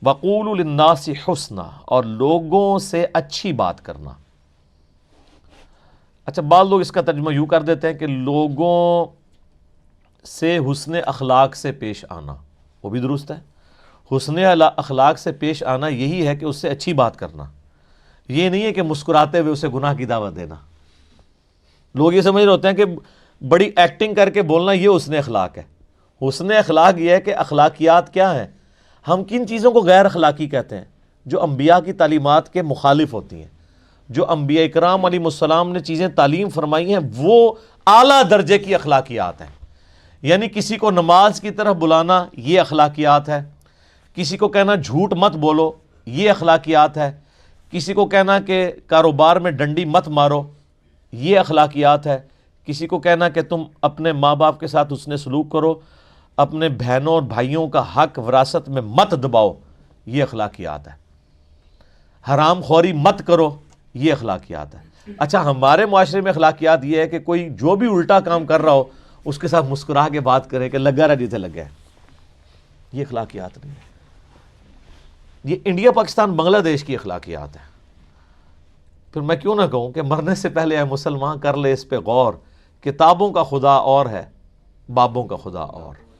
وَقُولُوا لِلنَّاسِ حُسْنًا، اور لوگوں سے اچھی بات کرنا۔ اچھا، بعض لوگ اس کا ترجمہ یوں کر دیتے ہیں کہ لوگوں سے حسن اخلاق سے پیش آنا، وہ بھی درست ہے۔ حسن اخلاق سے پیش آنا یہی ہے کہ اس سے اچھی بات کرنا، یہ نہیں ہے کہ مسکراتے ہوئے اسے گناہ کی دعوت دینا۔ لوگ یہ سمجھ رہے ہوتے ہیں کہ بڑی ایکٹنگ کر کے بولنا یہ حسن اخلاق ہے۔ حسن اخلاق یہ ہے کہ اخلاقیات کیا ہیں، ہم کن چیزوں کو غیر اخلاقی کہتے ہیں؟ جو انبیاء کی تعلیمات کے مخالف ہوتی ہیں، جو انبیاء اکرام علیہ السلام نے چیزیں تعلیم فرمائی ہیں، وہ اعلیٰ درجے کی اخلاقیات ہیں۔ یعنی کسی کو نماز کی طرف بلانا یہ اخلاقیات ہے، کسی کو کہنا جھوٹ مت بولو یہ اخلاقیات ہے، کسی کو کہنا کہ کاروبار میں ڈنڈی مت مارو یہ اخلاقیات ہے، کسی کو کہنا کہ تم اپنے ماں باپ کے ساتھ حسن سلوک کرو، اپنے بہنوں اور بھائیوں کا حق وراثت میں مت دباؤ یہ اخلاقیات ہے، حرام خوری مت کرو یہ اخلاقیات ہے۔ اچھا، ہمارے معاشرے میں اخلاقیات یہ ہے کہ کوئی جو بھی الٹا کام کر رہا ہو اس کے ساتھ مسکرا کے بات کرے کہ لگا رہا جیسے لگا ہے، یہ اخلاقیات نہیں ہے۔ یہ انڈیا پاکستان بنگلہ دیش کی اخلاقیات ہیں۔ پھر میں کیوں نہ کہوں کہ مرنے سے پہلے اے مسلمان کر لے اس پہ غور، کتابوں کا خدا اور ہے، بابوں کا خدا اور۔